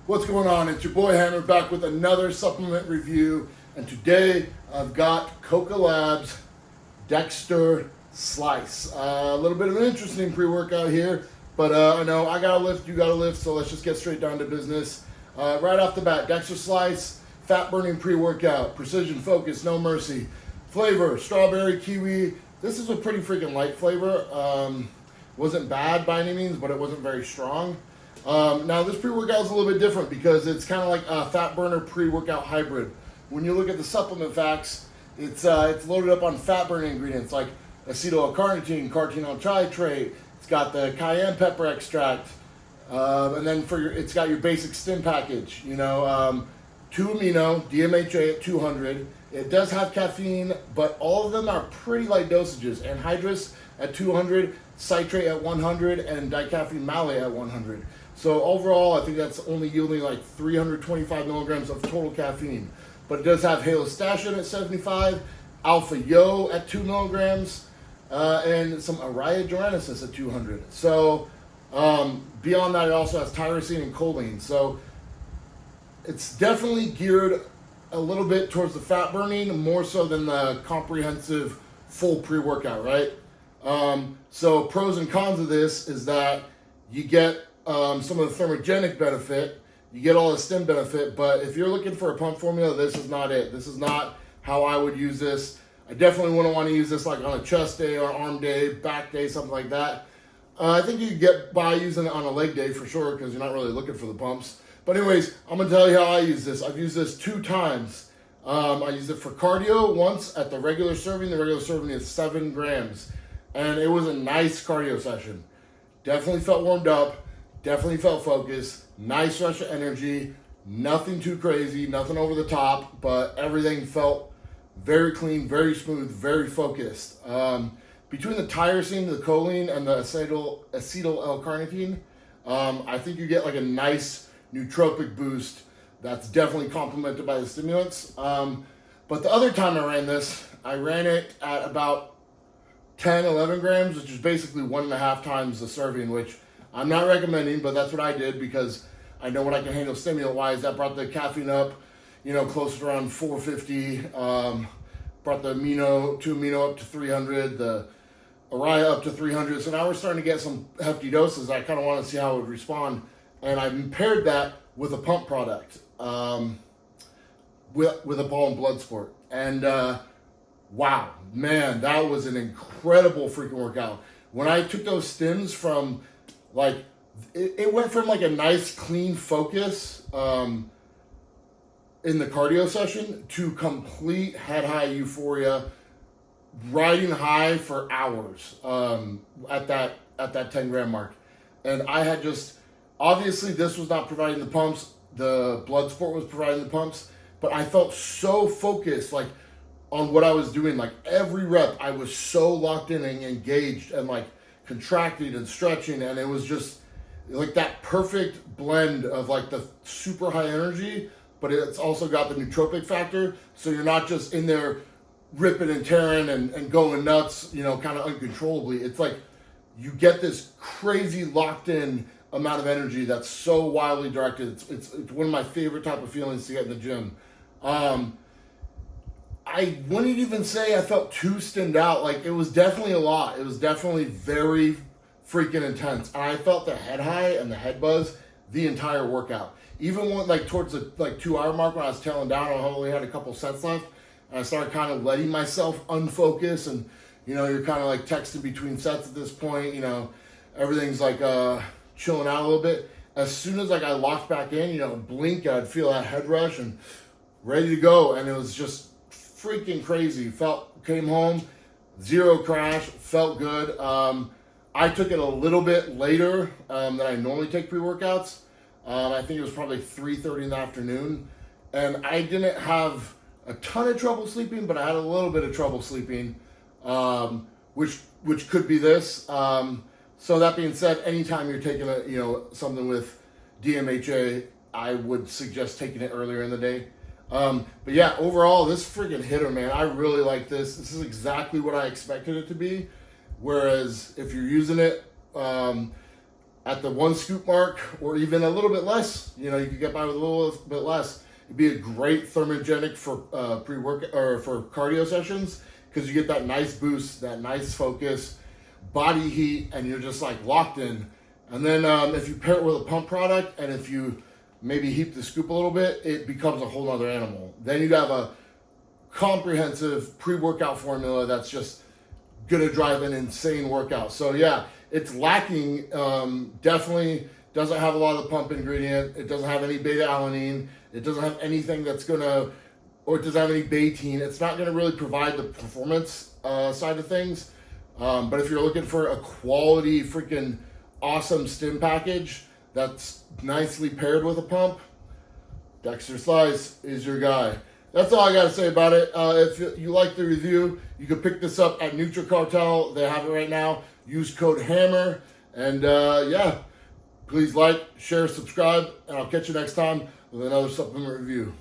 What's going on? It's your boy Hammer back with another supplement review, and today I've got Koka Labz Dexter Slice. A little bit of an interesting pre-workout here, but I know I gotta lift, you gotta lift, so let's just get straight down to business. Right off the bat, Dexter Slice, fat burning pre-workout, precision, focus, no mercy. Flavor, strawberry, kiwi. This is a pretty freaking light flavor. Wasn't bad by any means, but it wasn't very strong. Now this pre-workout is a little bit different because it's kind of like a fat burner pre-workout hybrid. When you look at the supplement facts, it's loaded up on fat burning ingredients like acetyl L-carnitine, carotenoid citrate. It's got the cayenne pepper extract, and then it's got your basic stim package. 2 amino, DMHA at 200. It does have caffeine, but all of them are pretty light dosages. Anhydrous at 200, citrate at 100, and dicaffeine malate at 100. So overall, I think that's only yielding like 325 milligrams of total caffeine. But it does have halostachin at 75, alpha yo at 2 milligrams, and some arrhea at 200. So beyond that, it also has tyrosine and choline. So it's definitely geared a little bit towards the fat burning, more so than the comprehensive full pre-workout, right? So pros and cons of this is that you get some of the thermogenic benefit, you get all the stim benefit, but if you're looking for a pump formula, this is not it. This is not how I would use this. I definitely wouldn't want to use this like on a chest day or arm day, back day, something like that. I think you could get by using it on a leg day for sure because you're not really looking for the pumps. But anyways, I'm going to tell you how I use this. I've used this 2 times. I used it for cardio once at the regular serving. The regular serving is 7 grams. And it was a nice cardio session. Definitely felt warmed up. Definitely felt focused. Nice rush of energy. Nothing too crazy. Nothing over the top. But everything felt very clean, very smooth, very focused. Between the tyrosine, the choline, and the acetyl L-carnitine, I think you get like a nice nootropic boost that's definitely complemented by the stimulants. But the other time I ran this, I ran it at about 10, 11 grams, which is basically 1.5 times the serving, which I'm not recommending, but that's what I did because I know what I can handle stimulant-wise. That brought the caffeine up, close to around 450. Brought the 2 amino up to 300, the arrhea up to 300. So now we're starting to get some hefty doses. I kind of want to see how it would respond. And I paired that with a pump product, with a ball and blood sport. And wow, man, that was an incredible freaking workout. When I took those stims from it went from like a nice clean focus in the cardio session to complete head high euphoria, riding high for hours at that 10 gram mark. And I had obviously this was not providing the pumps, the blood sport was providing the pumps, but I felt so focused on what I was doing. Like every rep I was so locked in and engaged and contracting and stretching, and it was just like that perfect blend of the super high energy, but it's also got the nootropic factor, so you're not just in there ripping and tearing and going nuts, kind of uncontrollably. It's like you get this crazy locked in amount of energy that's so wildly directed. It's one of my favorite type of feelings to get in the gym. I wouldn't even say I felt too stimmed out. It was definitely a lot. It was definitely very freaking intense. And I felt the head high and the head buzz the entire workout. Even when towards the 2 hour mark when I was tailing down, I only had a couple sets left. And I started kind of letting myself unfocus, and you're kind of texting between sets at this point. Everything's chilling out a little bit. As soon as I locked back in, blink, I'd feel that head rush and ready to go. And it was just freaking crazy. Came home, 0 crash, felt good. I took it a little bit later than I normally take pre-workouts. I think it was probably 3:30 in the afternoon. And I didn't have a ton of trouble sleeping, but I had a little bit of trouble sleeping, which could be this. So that being said, anytime you're taking something with DMHA, I would suggest taking it earlier in the day. But yeah, overall, this freaking hitter, man. I really like this. This is exactly what I expected it to be. Whereas if you're using it at the 1 scoop mark, or even a little bit less. You know, you could get by with a little bit less. It'd be a great thermogenic for pre-work or for cardio sessions, because you get that nice boost, that nice focus, body heat, and you're just like locked in. And then if you pair it with a pump product, and if you maybe heat the scoop a little bit, it becomes a whole other animal. Then you have a comprehensive pre-workout formula that's just gonna drive an insane workout. So yeah, it's lacking. Definitely doesn't have a lot of the pump ingredient. It doesn't have any beta alanine. It doesn't have anything that's gonna, or it doesn't have any betaine. It's not gonna really provide the performance side of things. But if you're looking for a quality freaking awesome stim package that's nicely paired with a pump, Dexter SLICED is your guy. That's all I got to say about it. If you like the review, you can pick this up at NutriCartel. They have it right now. Use code HAMMER. And yeah, please like, share, subscribe, and I'll catch you next time with another supplement review.